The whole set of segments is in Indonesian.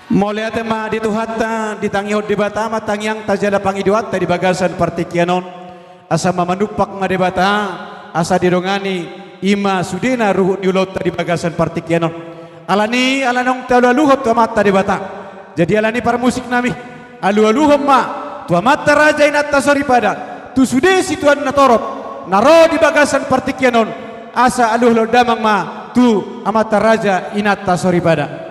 Moliate ma dituhatta ditangihod di bata matangyang tajala pangiduat di bagasan partikianon asa mamanupak nga di bata asa dirongani ima sudena ruhut diulot di bagasan partikianon alani alanong talualuhot tu mata di bata jadi alani para musik nami alu-aluhom ma tu mata raja inata sori pada tu sude situan natorop naro di bagasan partikianon asa aluh lo damang ma tu amata raja inata sori pada.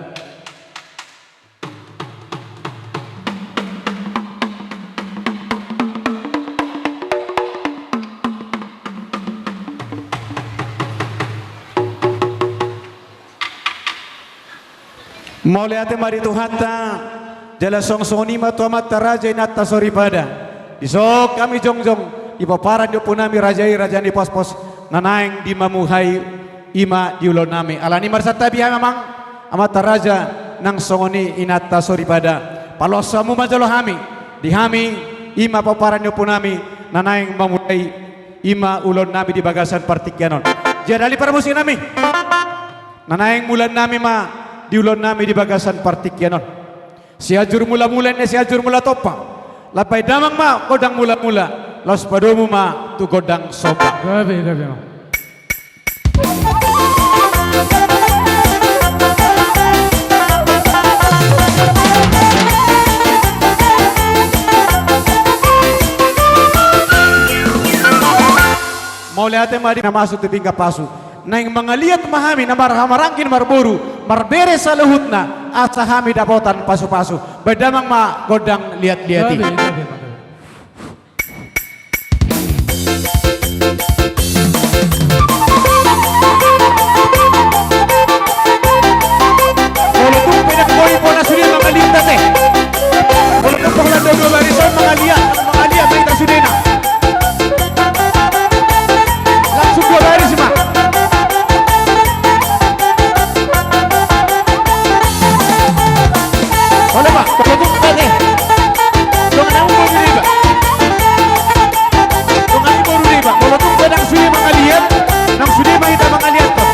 Moliate mari tuhanta jala songsoni matuamat raja inata sori pada isok kami jongjong ipaparan dio punami rajai rajani pos-pos nanaing di mamuhai ima diulon nami alani marsata biha memang amat raja nang songoni inata sori pada palosamu majalo hami di hami ima paparan dio punami nanaing mamuhai ima ulon nami di bagasan partikianon jadali para musik nami nanaing mulan nami ma diulon nami di bagasan partikianon siajur mula-mula ne siajur mula topa lapai damang ma kodang mula-mula los padomu ma tu godang sopa gabe ma mau lihat mari na masuk te tingka pasu naing mangaliat mahami na marhamarangkin marburu marberes sa luhutna asa hami dapotan pasu-pasu badamang ma godang liat-liati kalau tu pedak boy pona sudah mangalinta teh kalau tu pokla dua barisan mangaliat maita sudena langsung dua baris mah oleh pak, kalau tu tadi, jangan aku baru riba, jangan aku baru riba. Kalau tu nang sudah mangaliat, nang sudah kita mangaliat tu.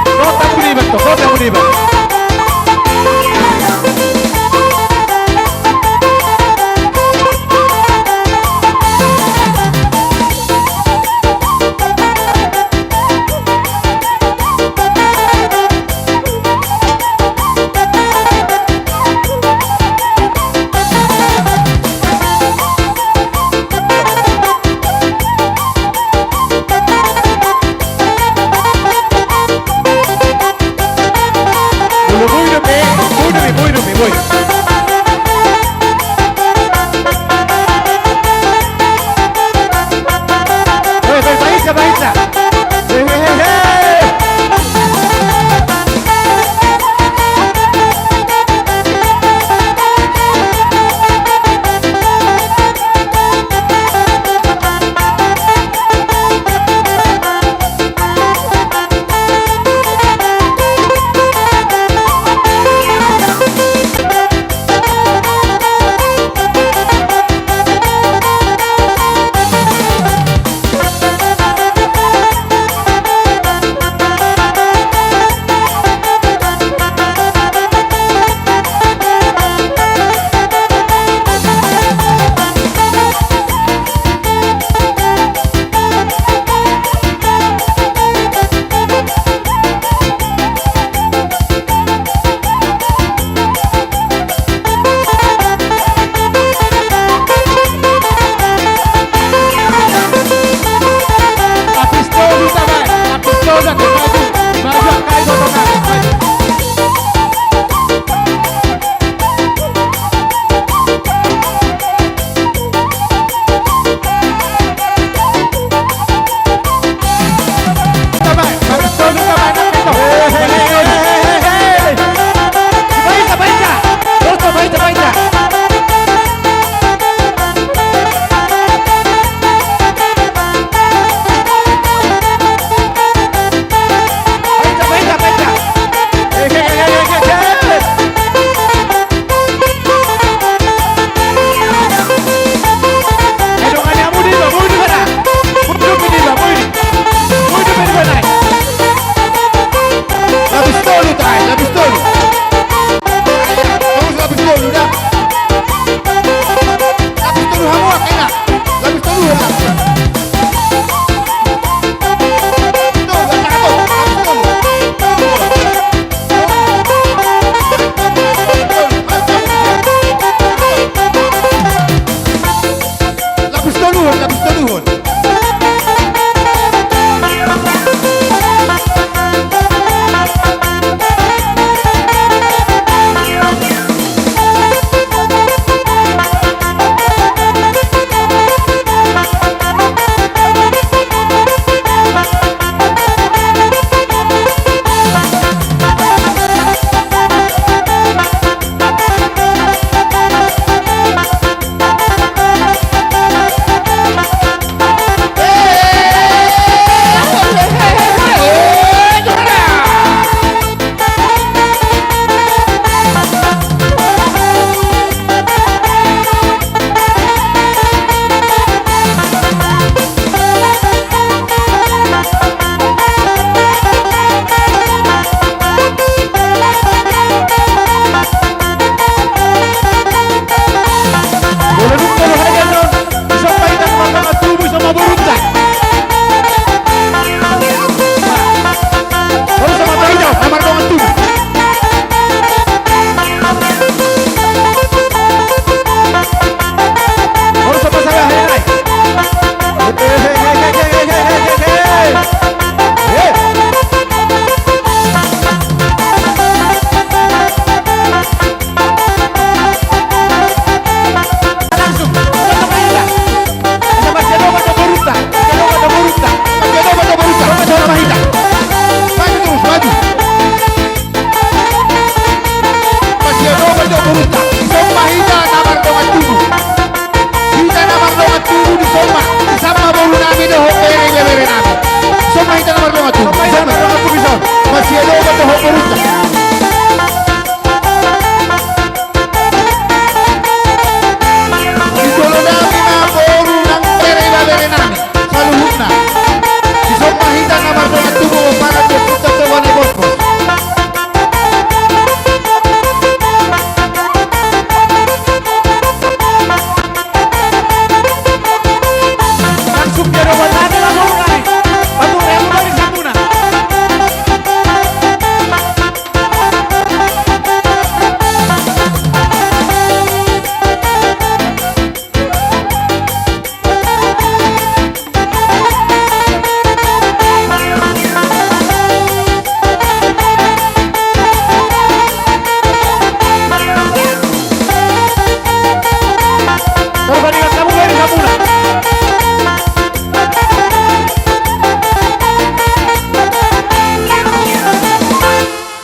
Kau tak riba tu, kau tak riba.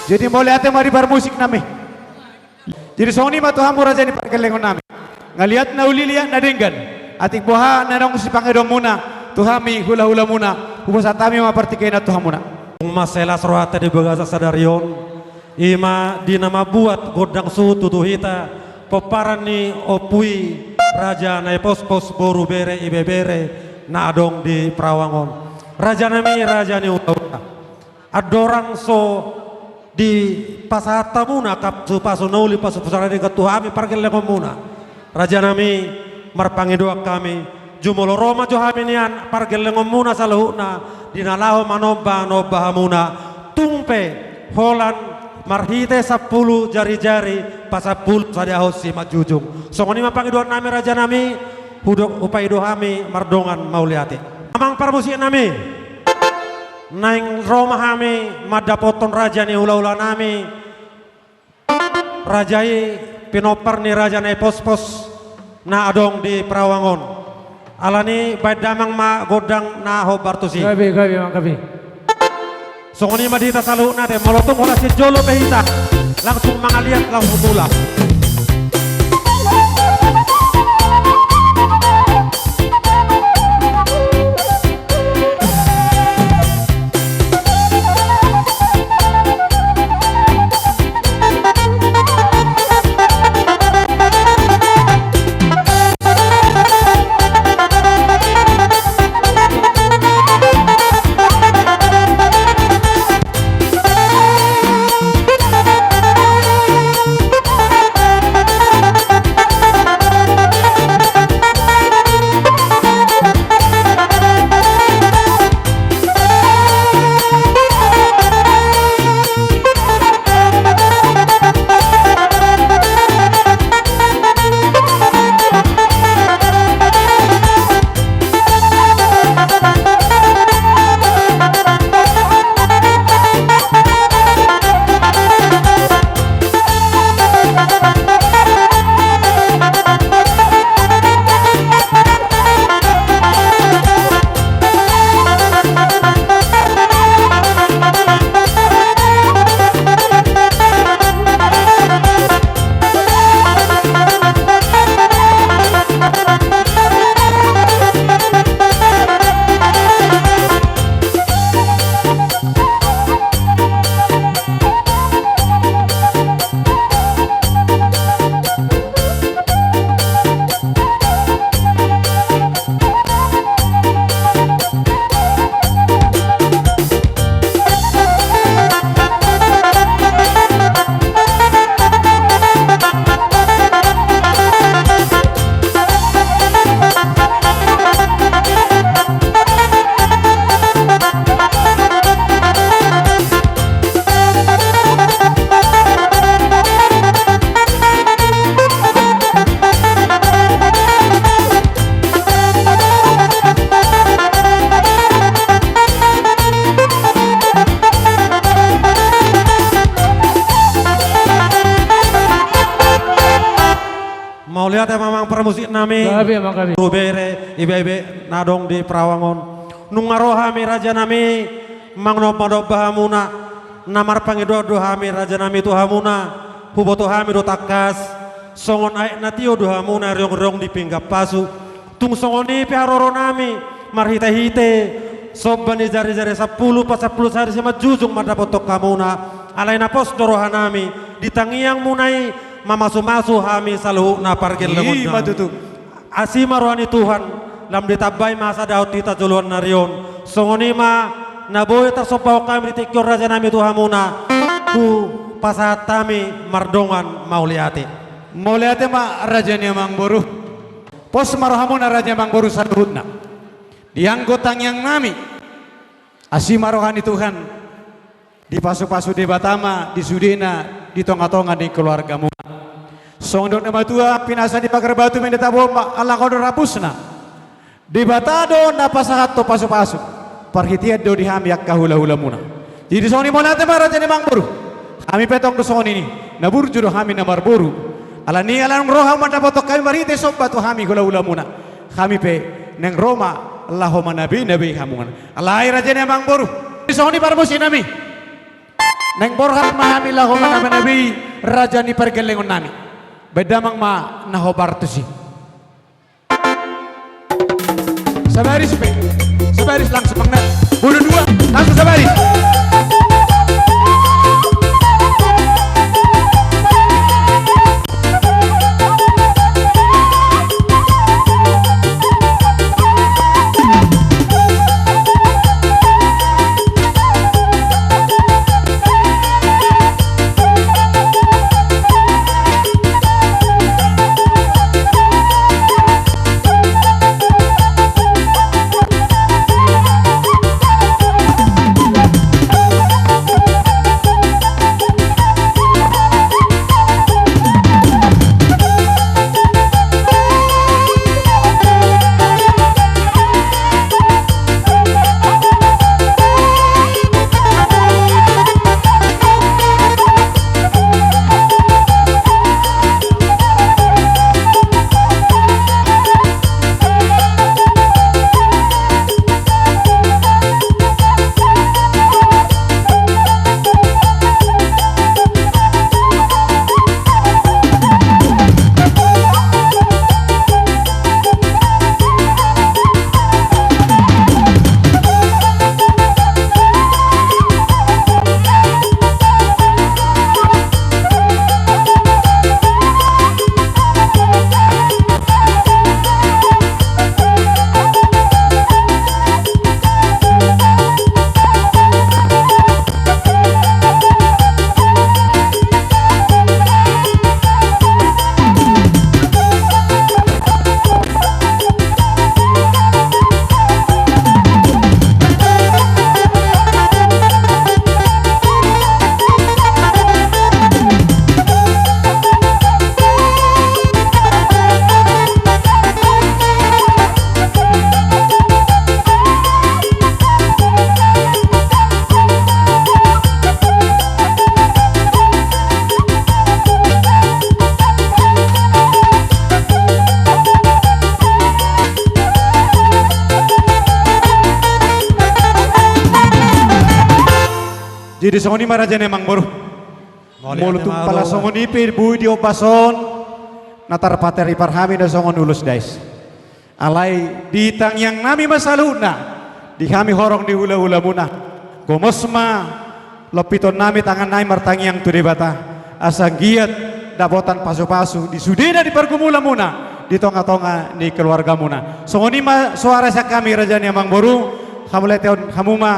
Jadi mau lihat mari bar musik nami. Jadi soni ma Tuhan raja ni perkelengon nami. Ngaliat na ulilia na denggan. Atik boha na nong si pangedong muna. Tuhami hula-hula muna. Hubasatami ma partikai na Tuhan muna. Maselas rohata di bagasa sadarion. Ima di nama buat godang sutu tuhita. Peparan ni opui raja na pos-pos boru bere ibe bere na adong di Prawangon. Raja nami raja ni utawa. Adorang so di pasata muna kap su pasu nauli pasu pusara di ketuhami parkir leko muna. Raja nami marpangidoa kami jumolo Roma johami nian parkir leko muna saluhuna dinalaho manoba noba hamuna tumpe holan marhite 10 jari-jari pasapul sadiaho si majujung. Songoni mapangidoa nami raja nami hudok upaido hami mardongan mauliati. Amang parmusik nami naing Roma kami madapoton raja ni hula-hula nami rajai pinopar ni raja na pos-pos na adong di Prawangon alani baik damang ma godang na ho bartusi Gabi mang gabi. songoni madita salu nate molotong hola si jolo behita langsung mangaliat langsung tulak. Mau lihat ya mamang permusik nami Gabi mang gabi. Rubere ibe-ibe nadong di Prawangon nungarohami raja nami mang nopo bahamuna namar pangido dohami raja nami tuhamuna huboto hami do takas songon aik natio dohamuna riong-riong di pinggap pasu tung songoni piharoro nami marhite-hite sobani jari-jari 10 pas 10 sehari sama jujung madapotok kamuna alaina pos dorohanami ditangiang munai mamasu-masu hami saluhu na parkir lemon matutu. asima rohani Tuhan lam ditabay masa daot tita juluan narion songoni ma naboy tersopaw kami ditikyor raja nami tuhamuna ku pasatami mardongan mauliati Mauliate ma raja ni mang boru. Pos marohamu na raja mang boru saluhutna. Dianggotang yang nami. Asima rohani Tuhan. Di pasu-pasu di Batama, di Sudina, di tonga-tonga di keluargamu. Songdok nama tua pinasa di pagar batu mendetabo Allah kodor rapusna. Di batado na pasahat to pasu-pasu. Parhitiat do di hami ak kahula-hula muna. Jadi soni monate maraja ni mang boru. Kami petong do soni ni. Nabur juro hami namar boru. Alani alang roha man dapotok kami marite sobat to hami hula-hula muna. Kami pe neng Roma Allahumma nabi hamungan. Alai raja ni mang boru. Di soni parmusi nami. Neng borhat mahami lahu nabi nabi raja ni pergelengon nami. Bedamang ma nahobartusi. Sabaris pe. Sabaris langsung mengnat. Bulu dua langsung sabaris. Jadi songoni maraja nemang boru. Mulu tumpala songoni pir bui di opason. Natar pateri parhami dan songon ulus dais. Alai di tang yang nami masaluna. Di kami horong di hula-hula muna. Gomosma lopiton nami tangan nai martangi yang tudebata. Asa giat dapotan pasu-pasu di sudena di pergumula muna. Di tonga-tonga di keluarga muna. Songoni ma suara sak kami raja nemang boru. Hamulai teon hamuma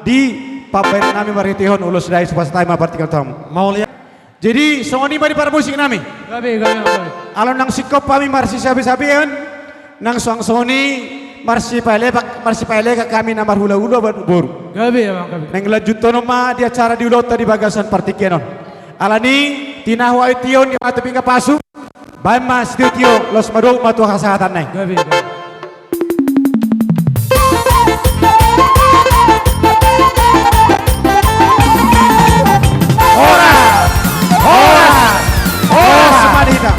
di papai nami maritihon ulus dais pas taima partikel tamu. Mau lihat? Jadi songoni mari para musik nami. Gabi. Alon nang sikop kami marsi sabi-sabian nang song-soni marsi paile ka kami namar hula-hula bor. Gabi ya bang, gabi. Nang lanjutono ma di acara di ulota di bagasan partikenon. Alani tinahwa ition di matu pinga pasu. Bama studio los madog matu kesehatan nai. Gabi. Semadita.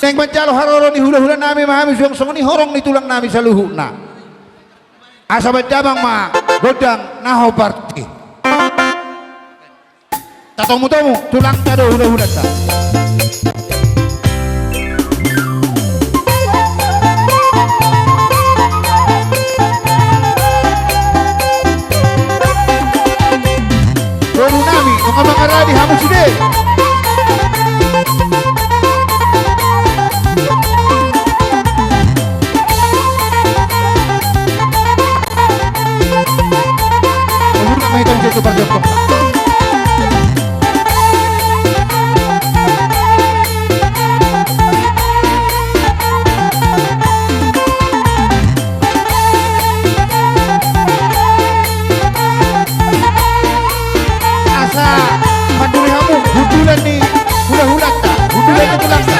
Neng pancalo haroro ni hula-hula nami mahami suang-suang ni horong ni tulang nami sa luhuna. Asa bedabang ma godang naho parti. Tatong-tong tulang tado hula-hula ta. Doru nami mengamangaradi hamu sude. Mahitan jatuh berjokok. Asa manduri hamu hudulan ni hula-hula ta hudulan ni tulang ta.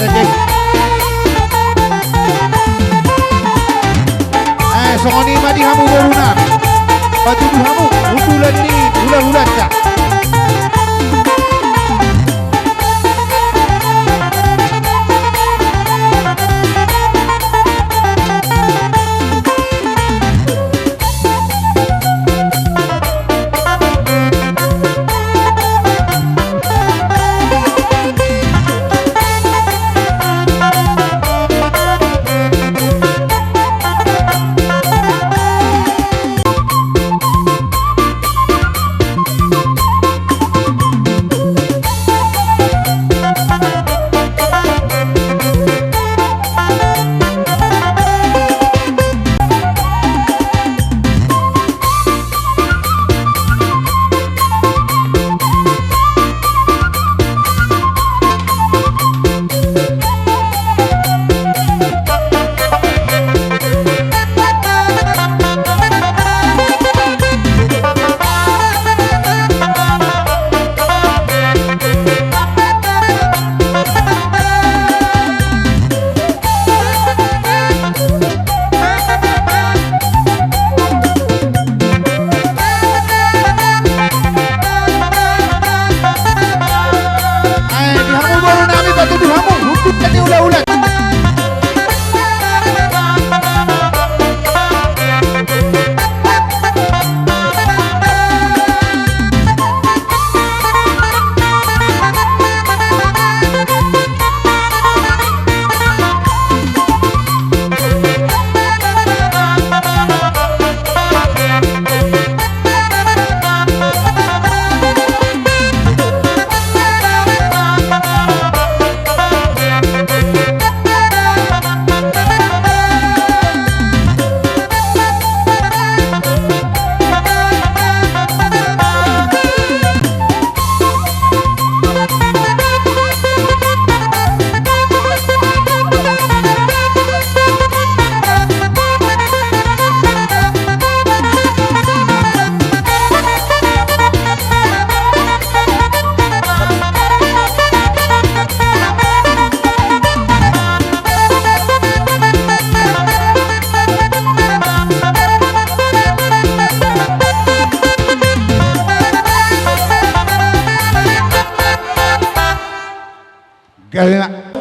Rajai. Songoni madi hamu boruna. Batu hamu utulan ni ulah-ulah cak.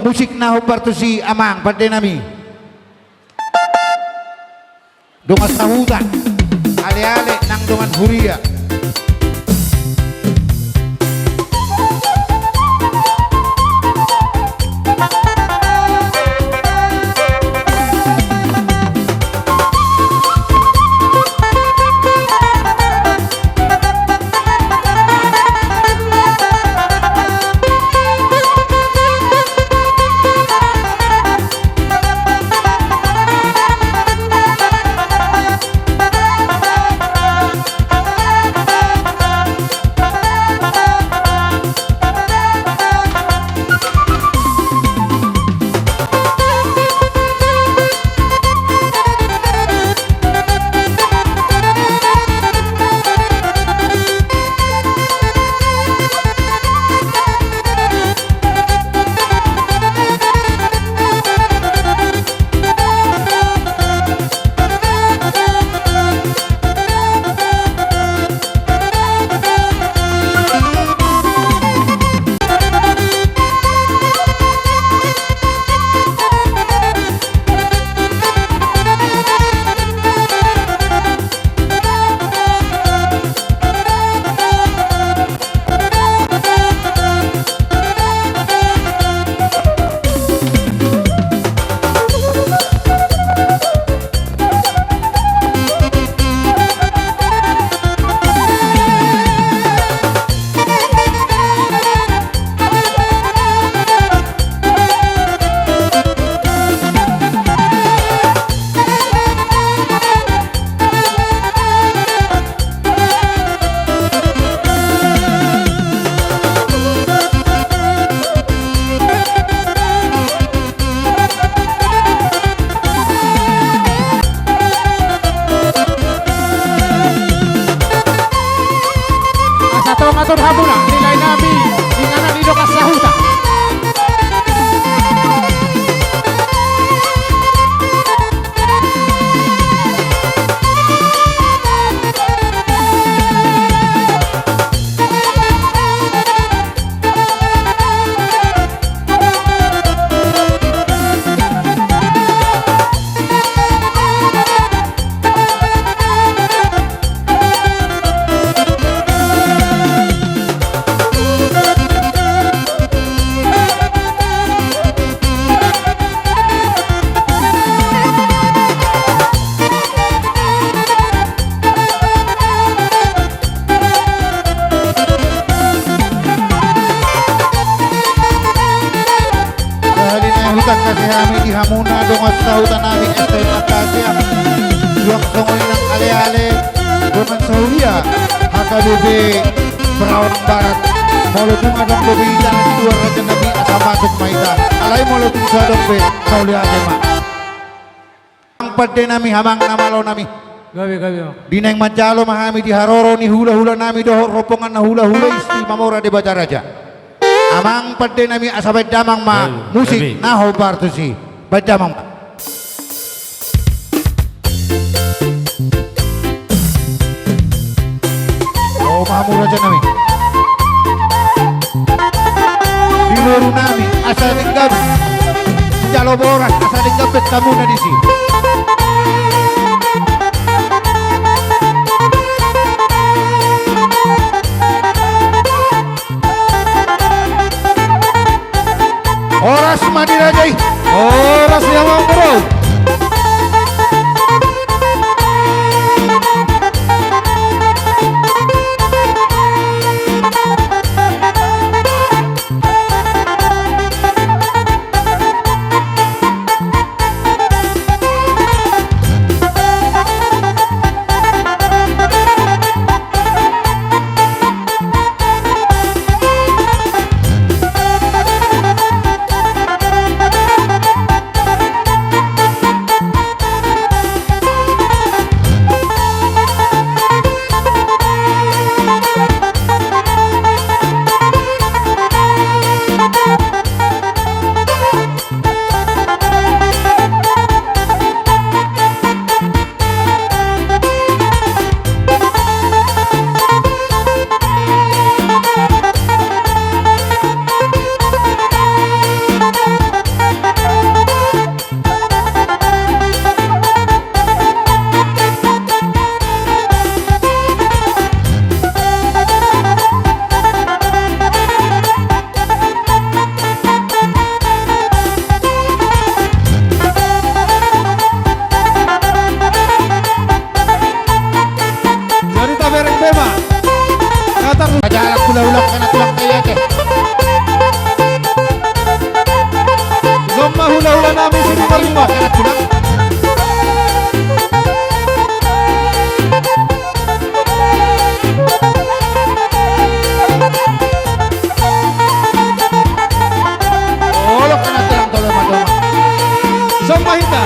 Musik na humbarto si Amang pada nami. Dongan tahutan, ale-ale nang dongan huria. Matur hapuna nilai nabi ingana di dokas sahuta. muna dong sa hutan namin Esther Acacia Juang Songoni ng ale-ale Doon sa huya Hakalubi Perawang Barat Molotung adong lubi Ilan di luar Raja Nabi Asa masuk maita Alay molotung sa adong be Sauli Adema Ang pade nami hamang namalo nami Gabi mak. Dineng Mancalo mahami di Haroro ni hula-hula nami dohor ropongan na hula-hula isti mamora di Baca Raja Amang pade nami asabay damang ma musik naho bartusi badamang Oh mahamura dyan nami Diluru nami asa tinggal Jalo boras asa tinggal bet kamu na disi Oras mandi rajai Oras yang mau bro. ulah-ulah kana tulang kaya teh. Gomma hula-hula namin sini Lima kana tulang. Olok kana tulang tolo madoma. Sama hita.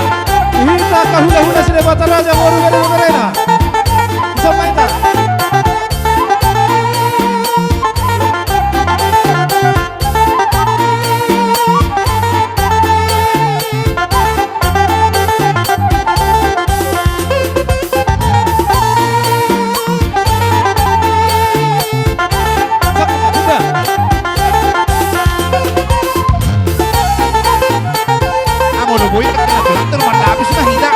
Hita ka hula-hula sini Bata Raja Moru Gere Gerena. Sama hita. Boy kan kena belantar mata habis mah hita.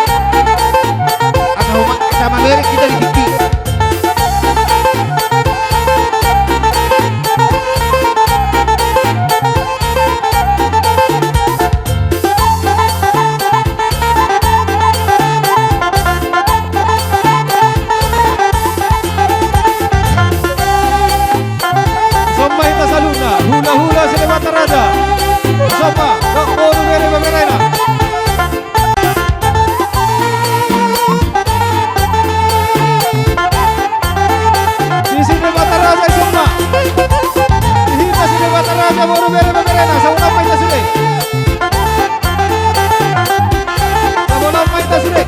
Ada umat sama lirik kita di TV. Sama hita saluna. Hula-hula sini Bata Raja. Sama Moru Gere Gerena. Raja Moru Gere Gerena, sa una paita sila. Sa una paita sila.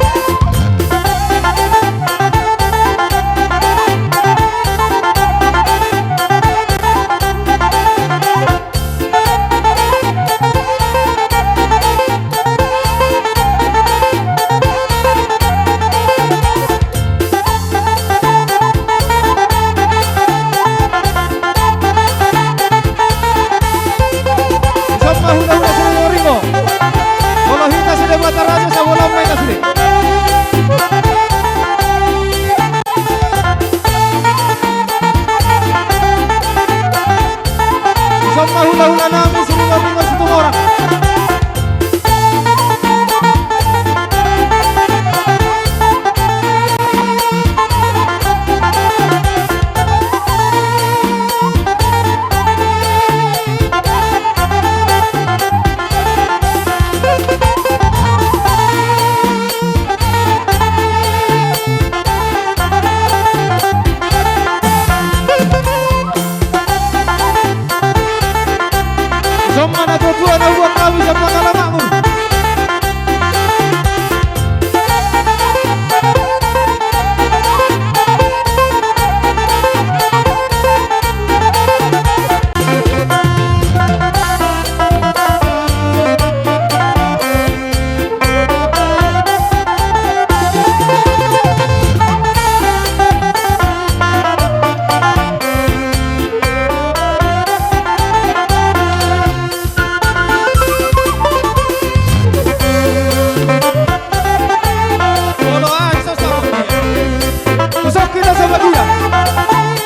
kita sama dia.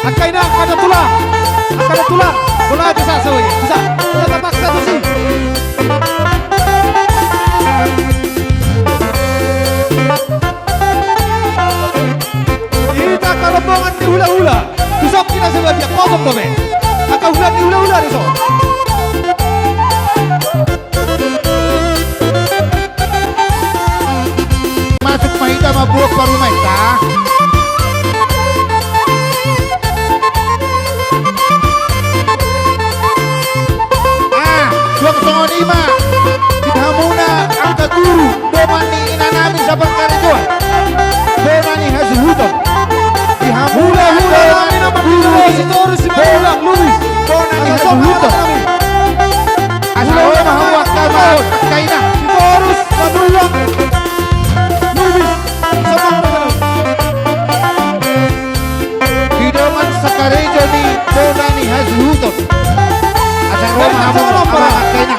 Akaina kada tulang. Akada tulang. Bola aja sa sawi. Bisa. Kita terpaksa tuh sih. Kita kerombongan di hula-hula. Besok kita sama dia kosong tuh men. Akan hula di hula-hula besok. Masuk mahita mabuok parumeta. Juang songon ima. Kithamuna angka guru. Domani inanami sabar karejoan. Domani hasuhuton. Dihamuna domani nama guru. Terus si ulang Luis. Domani hasuhuton. Asal mahawak kamar. Kaina. Terus ulang. Luis. Hidoman sakarejo ni Domani hasuhuton. Asal mahawak kamar. Kaina.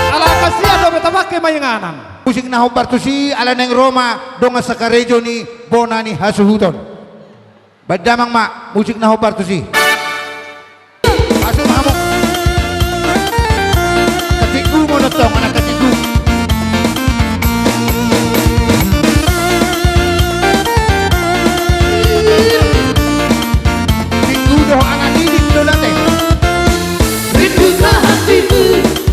Ala kasia do betabake mayanganan. Musik na hubartusi ala neng Roma donga sakarejo ni Bonani hasuhuton. Badamang ma musik na hubartusi. Masuk mamu. Katiku mo notong anak katiku. Katiku doh anak didik do late. Rindukah hatimu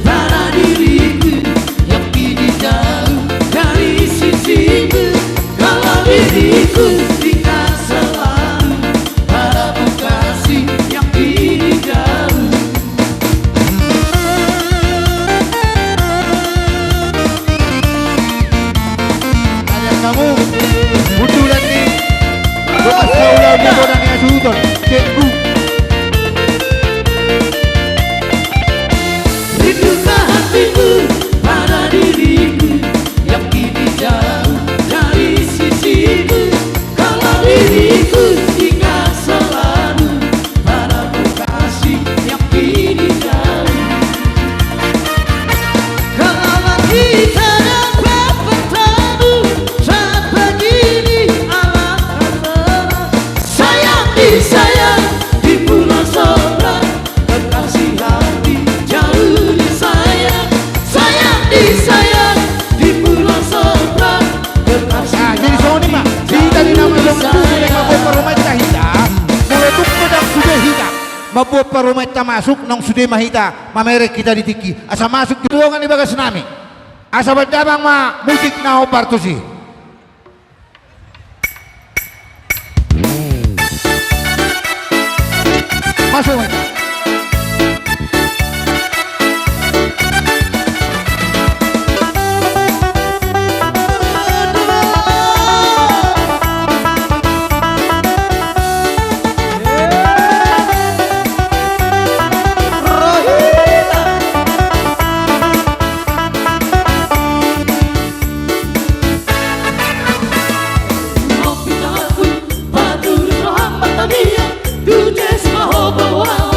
pada diriku yang kini jauh dari sisimu. Kalau diriku tinggal selalu padamu kasih yang kini jauh. Ada kamu butulan ni doa saulau ni Bonani hasuhuton. Cikgu. Rindukah hatimu pada diriku yang kini jauh dari sisimu. Kalau diriku tinggal selalu padamu kasih yang kini jauh. Kalau kita dapat bertemu saat begini alangkah sayang disayang di bulan seberang kekasih hati jauh disayang. Sayang disayang di bulan seberang kekasih Ah, jadi soni ma, di tadi nama dong tu sudah mabuat parumeta hita, meletup pedang sudah hita, mabuat parumeta masuk nong sudah mahita, mamerek kita ditiki, asa masuk di ruangan di bagas nami, asa berdamang ma musik nao partusi. Masuk ma. Batu Muhammad Tamiya, tu jes maho bawa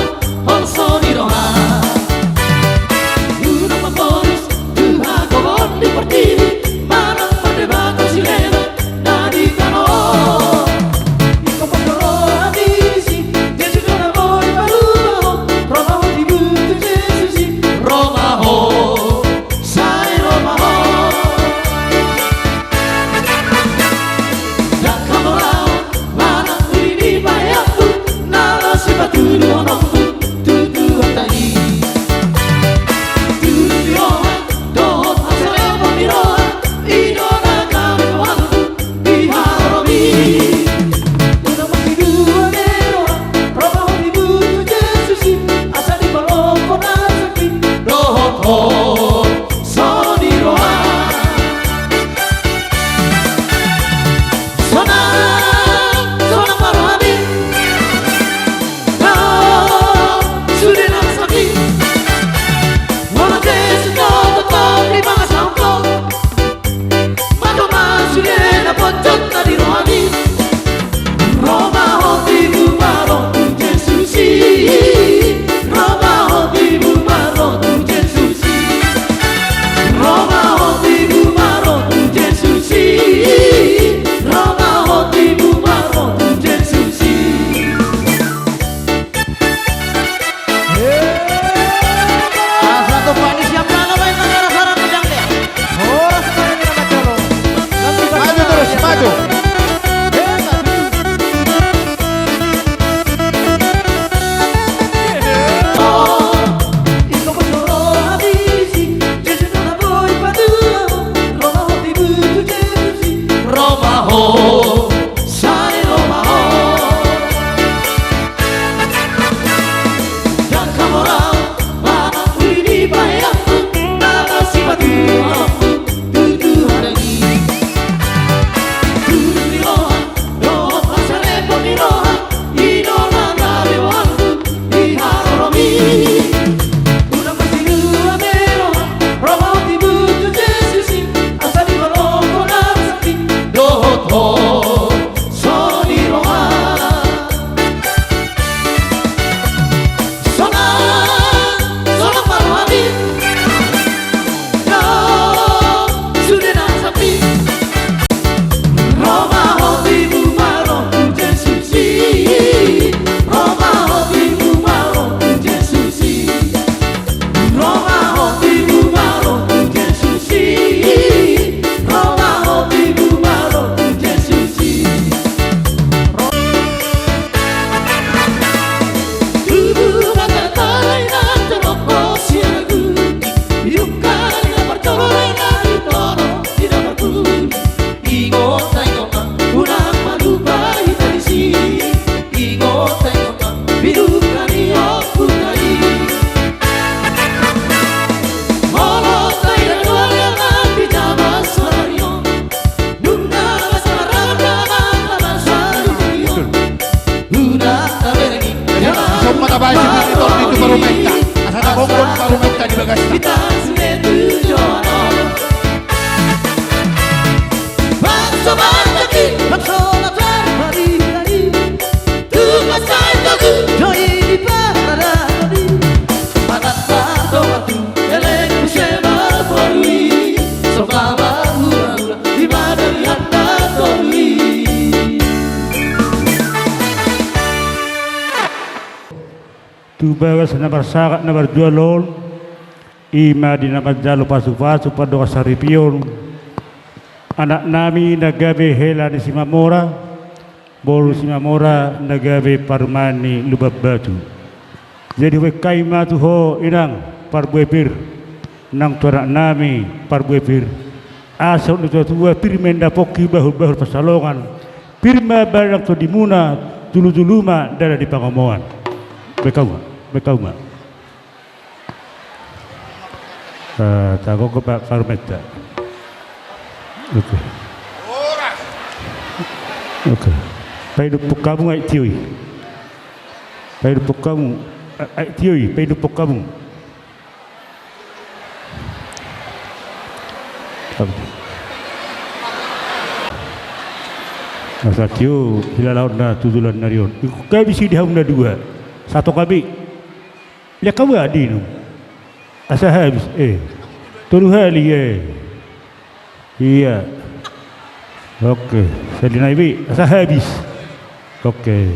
baik monitor itu baru menta. Asal ada bongbong baru menta di bagasi. Kita sudah tujuan. Bangsa bangsa bangsa latar hari-hari. Tugas saya tu joy di pada tadi. Pada satu waktu elek bersama polri. Sobaba hura-hura di mana anda polri. Tubaga sa nabarsakat na barjualon, ima di namadjalo pasu-pasu pada kasaripion. Anak nami nagabe hela ni si Mamora, bolu si Mamora nagabe parmani lubab batu. Jadi wekai matu ho inang parbuepir, nang tuanak nami parbuepir. Asal ni tua pirmenda poki bahul pasalongan, pirma barang to dimuna tulu-tuluma dada di pangomoan. Bekauma. Tago ko Pak Farmeta. Oke. Paidu kamu ai tioi. Paidu kamu ai tioi, paidu kamu. Masa tio hilalaut na tujulan narion. Kau bisi dihaum na dua. Satu kami, lihat kau adi nu, asa habis turu hali iya, oke, saya dinaibi asa habis, oke.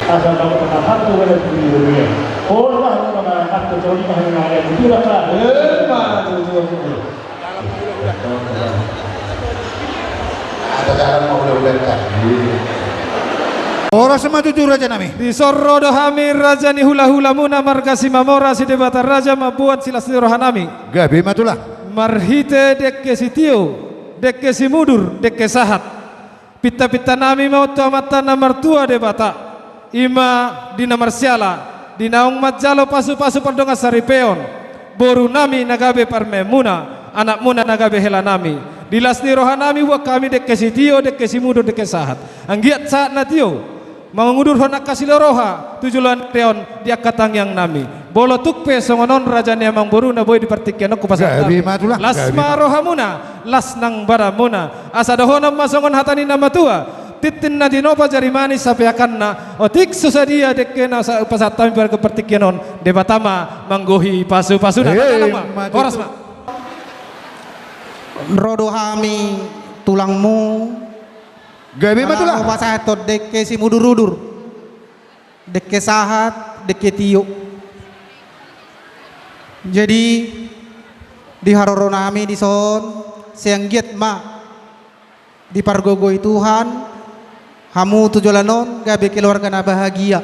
Asal kamu pernah satu pada dunia, orang pernah satu jodi mahal yang betul apa? Ada jalan mau udah-udah. Ora sama tujuh raja nami. Di sorrodo hamir raja ni hula-hula muna margasi mamora si debata raja mabuat silas ni rohanami. Gabi matulah. Marhite dekke si tio, dekke si mudur, dekke sahat. Pita-pita nami mau tuamata namar tua debata. Ima di namar siala, di naung majalo pasu-pasu perdonga saripeon. Boru nami nagabe parmemuna, anak muna nagabe hela nami. Dilas ni rohanami wa kami dekke si tio, dekke si mudur, dekke sahat. Anggiat saat na tio, mangudur honak kasih roha, tujulan teon dia katang yang nami. Bolo tukpe songonon raja ni amang boru na boy di partikian aku pasal. Gabi matulah. Lasma rohamuna, las nang baramuna. Asa dohonam masongon hatani nama tua. Titin na dinopa jari manis sampai akan na. Otik susadia dekke na sa pasat kami pada partikianon debatama manggohi pasu-pasu na. Horas ma. Rodo hami tulangmu Gabi matulah. Pasatot dekke si mudur-udur, dekke sahat, dekke tiuk. Jadi di haroro nami di son siang giat ma di pargogoi Tuhan hamu tujolanon gabe keluarga na bahagia.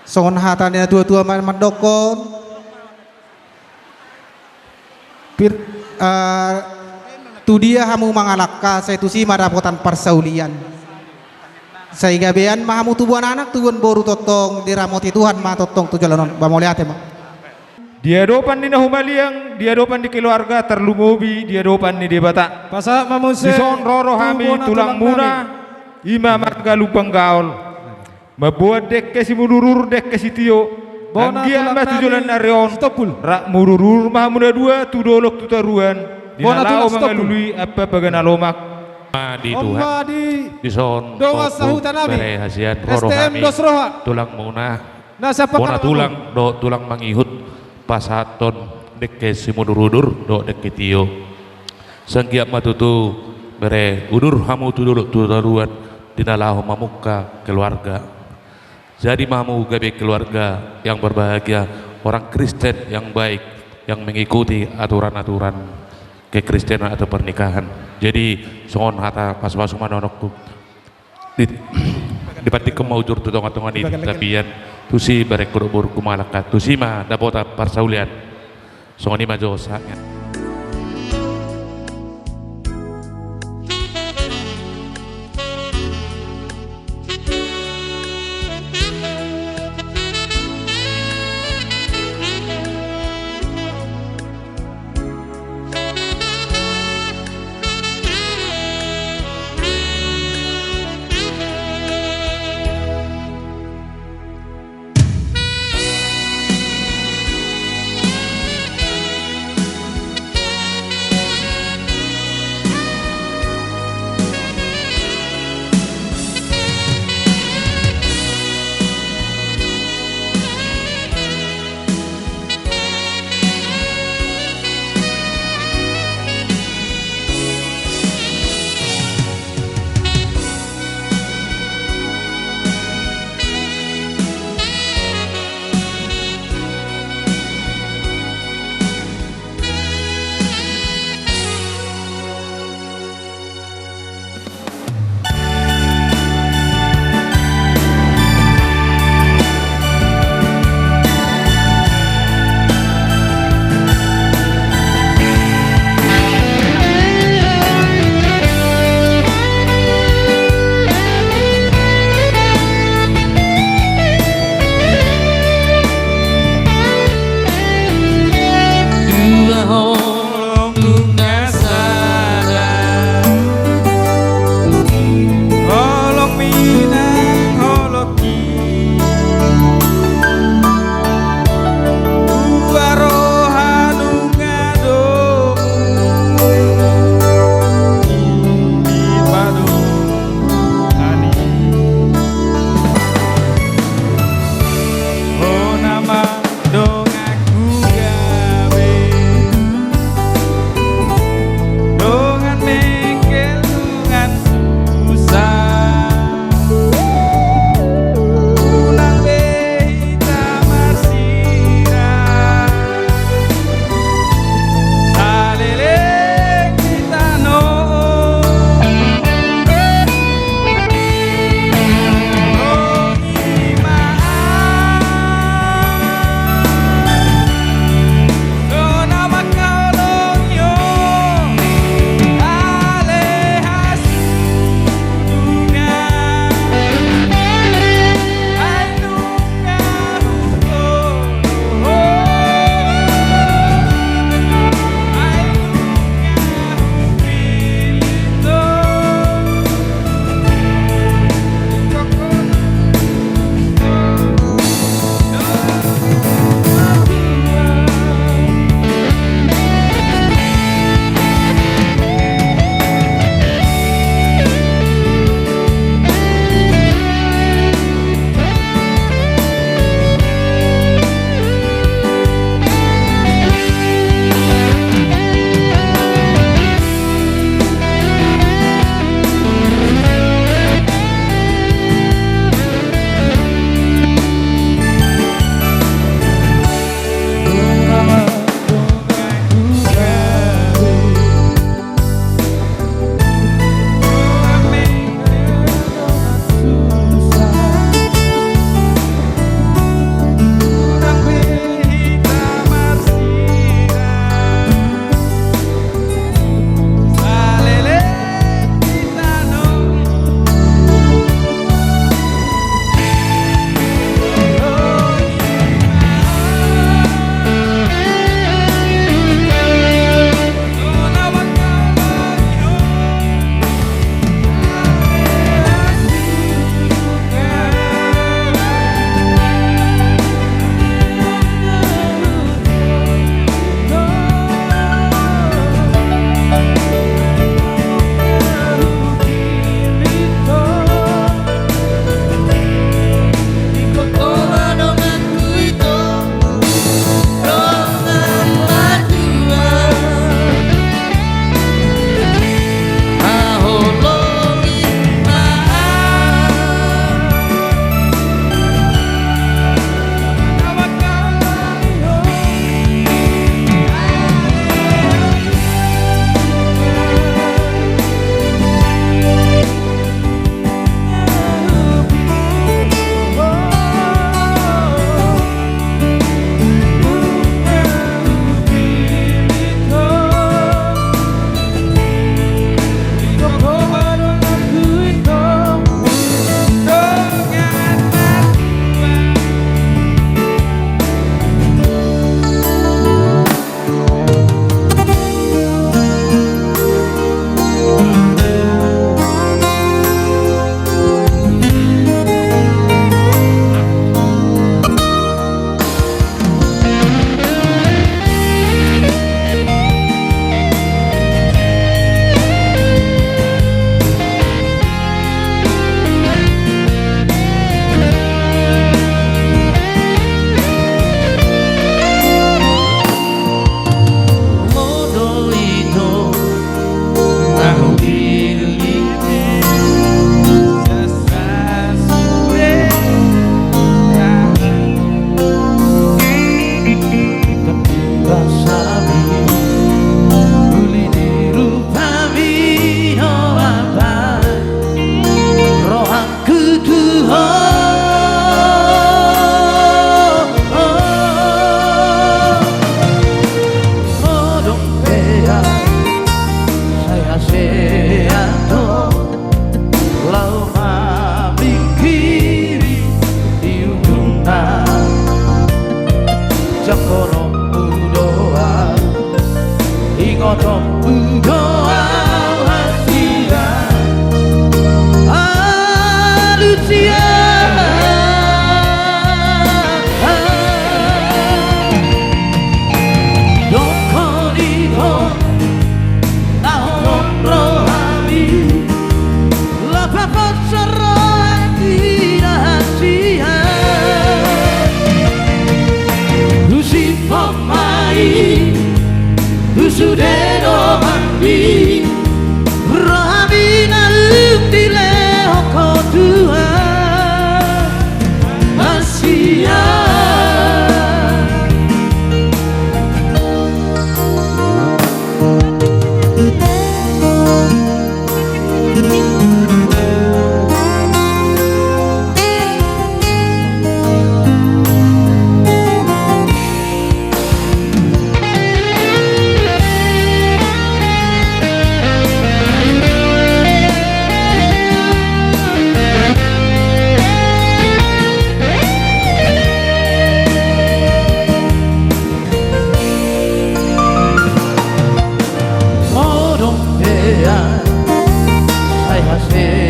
Songon hatane tua-tua mandokon tu dia hamu mangalakka saya tu si madapotan parsaulian saya gabean mahamu tubuhan anak tubuhan boru totong diramoti Tuhan ma totong tu jalanon bamoliate ma dia dopan di nahumaliang dia dopan di keluarga terlumobi dia dopan di debata Pasa mamuse dison roro hami tulang muna ima marga lubang gaul mabuat dek ke si mudurur dek ke si tio Anggian mah tujulan narion rak mururur mah muda dua tu dolok tu taruan dinalau mengalului apa bagana lomak di Tuhan di son doa sahutan nami hasian roro STM kami dosroha tulang muna siapa bona tulang do tulang mangihut pasaton dekke si mudurudur do dekke tio sanggiap matutu bere udur hamu tu dolok tu taruan dinalau mamuka keluarga. Jadi mamu gabe keluarga yang berbahagia, orang Kristen yang baik, yang mengikuti aturan-aturan kekristenan atau pernikahan. Jadi songon hata pas-pas manonokku di patik kemaujur tu tonga-tonga di tabian tusi barek berubur kumalakat tusi ma dapota parsaulian songon ima josa.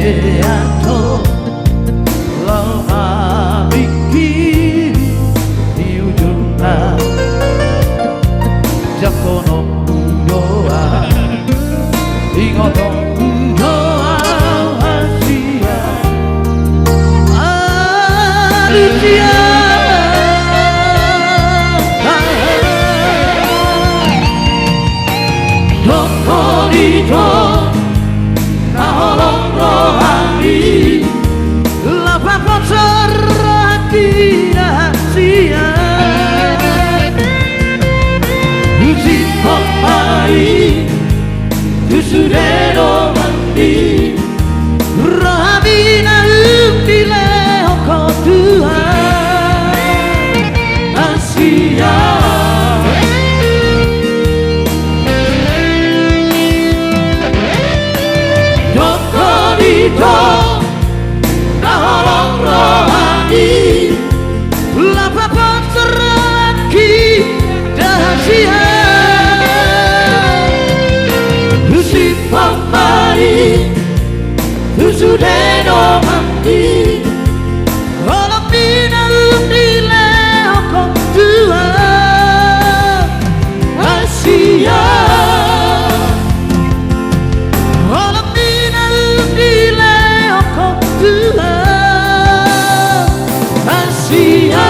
beato lama bikin di ujungnya jakono doa ingotong doa Asia Asia Dokorito Naholong rohani Lapa kotor hati Asia Uji pemai Tusudero mandi Rohani na umbile Oko Tuhan Asia Dokorito Naholong rohani Lapa kotor hati Asia Usi pamari Usudeno mandi Olong bina umdile Okong Tuhan Asia Olong bina umdile Okong Tuhan Asia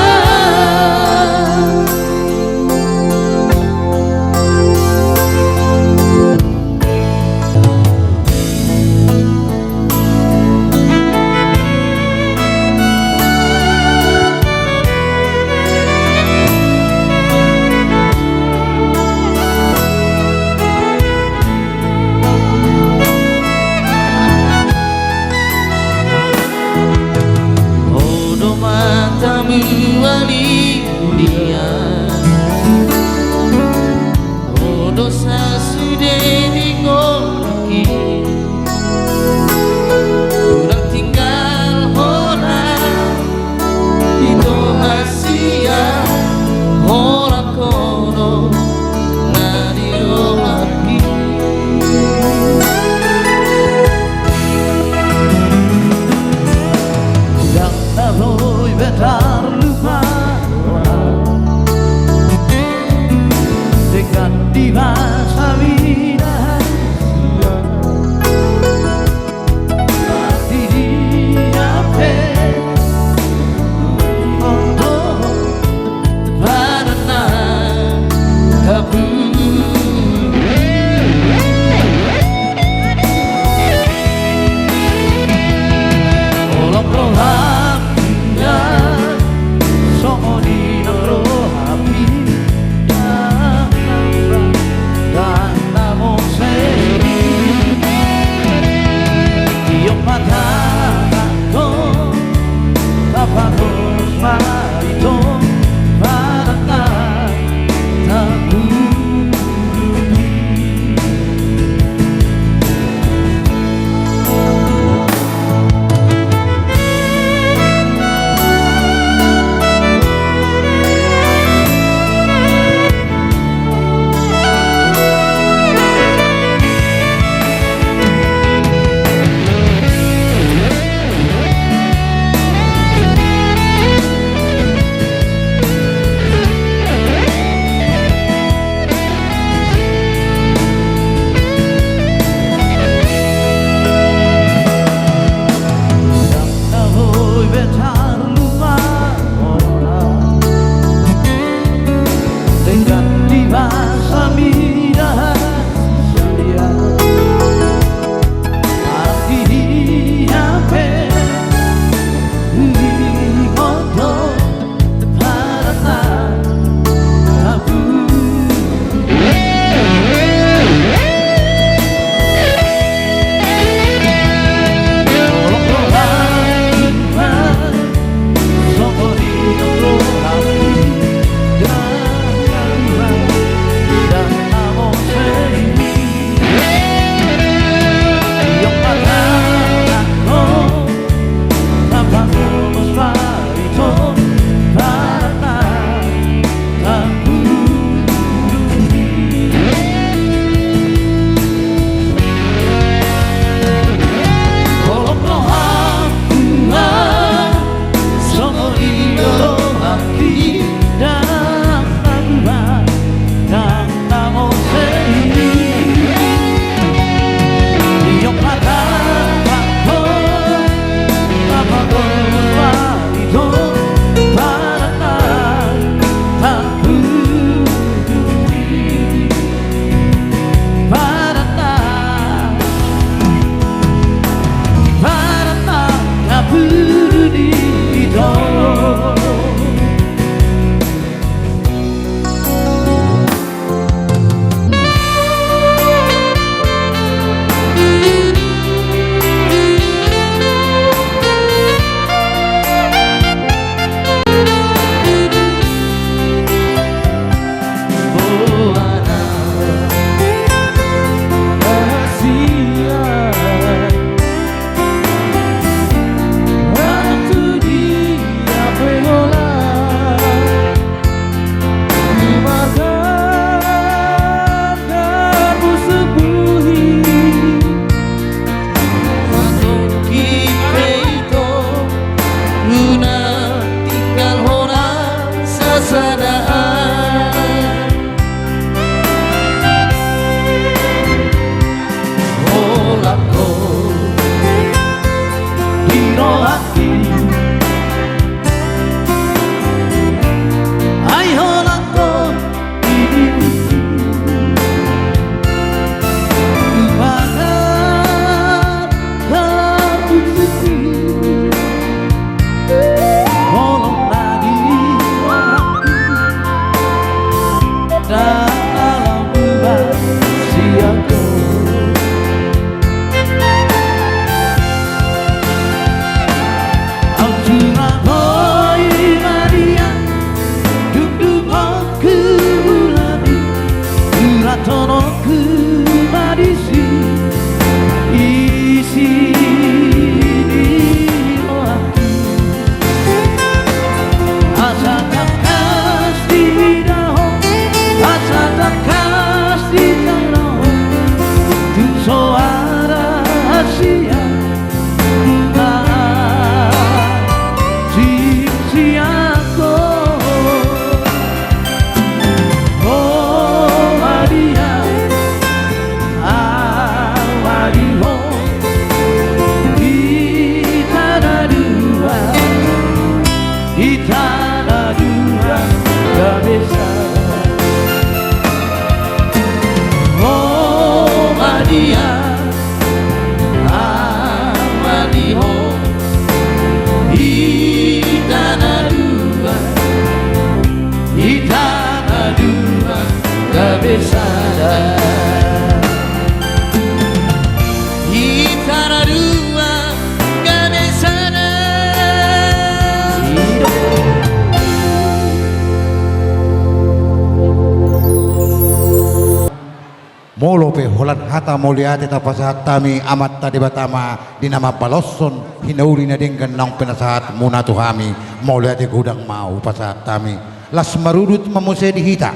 molo pe holan hata moliate tapasahat tami amat tadi batama di nama balosson hinauli na dengan nang penasahat munatu kami moliate gudang mau pasahat tami las marudut mamusai dihita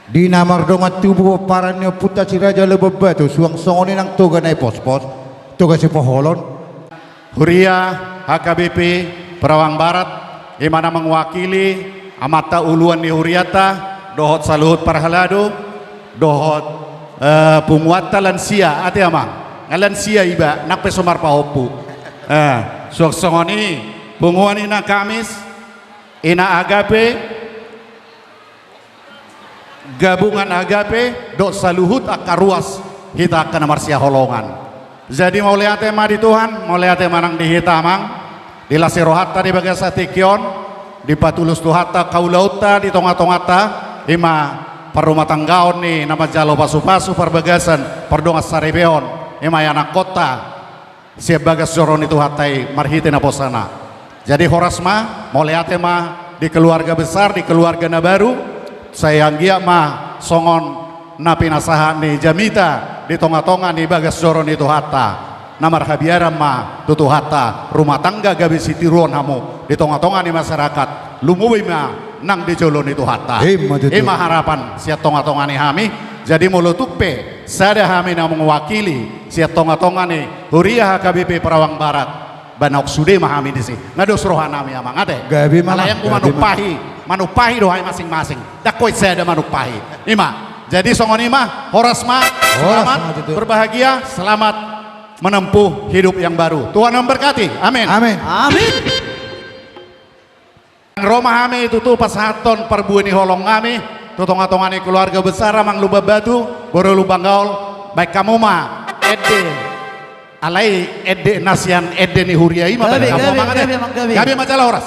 di nama dongat tubuh parannya puta ciraja lebebatu suang songoni nang toga nai pos-pos toga si poholon Huria HKBP Perawang Barat imana mewakili amata uluan ni Huriata dohot saluhut parhalado dohot pumuata lansia ate amang lansia iba nak pesomar pahopu suak songoni punguani na Kamis ina agape gabungan agape dok saluhut akaruas hita akan marsia holongan jadi mau lihat tema di Tuhan mau lihat tema nang dihitamang di lasirohata di bagasa tikion di patulus tuhata kaulauta di tonga-tongata ima parumah tanggaon nih nama jalo pasu-pasu perbagasan perdongas sarebeon emayana kota siap bagas joron itu hatai marhite naposana jadi horasma mau lihat mah di keluarga besar di keluarga nabaru saya anggia mah songon napi nasaha nih jamita di tonga-tonga nih bagas joron itu hata namar habiara mah tutu hata rumah tangga gabi sitiruan hamu di tonga-tonga nih masyarakat lumuwi mah nang di jolon itu hatta ima harapan siat tonga-tonga nih hami jadi mulut tupe sada hami na mewakili siat tonga-tonga nih Huria HKBP Perawang Barat banok sude mah hami disi ngados rohan hami amang ate gabi malah yang manupahi dohai masing-masing dakoi sada manupahi ima jadi songon ima horasma selamat berbahagia selamat menempuh hidup yang baru Tuhan memberkati amin amin Amin. Roma kami itu tuh pas haton perbuani holong kami tutonga-tongani keluarga besar amang luba batu baru lubang gaul baik kamu mah ede alai ede nasian ede ni huriai mah kamu mah gabi majalah horas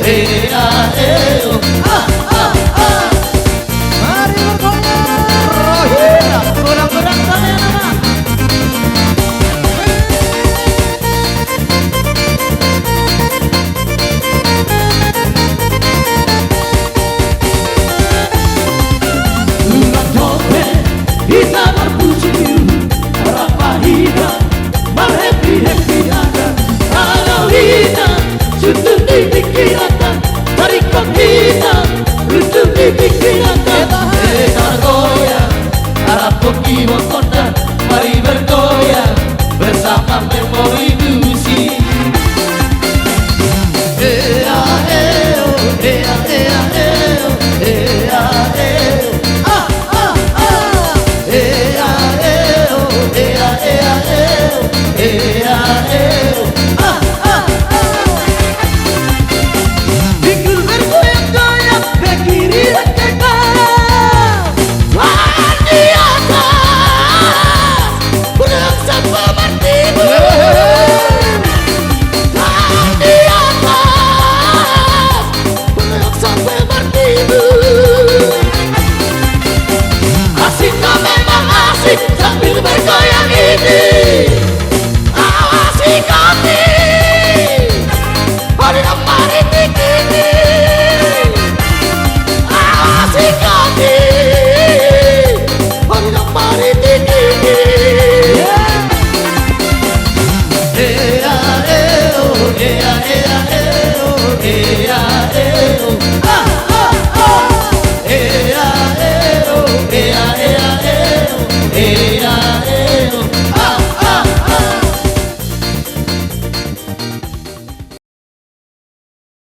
Hey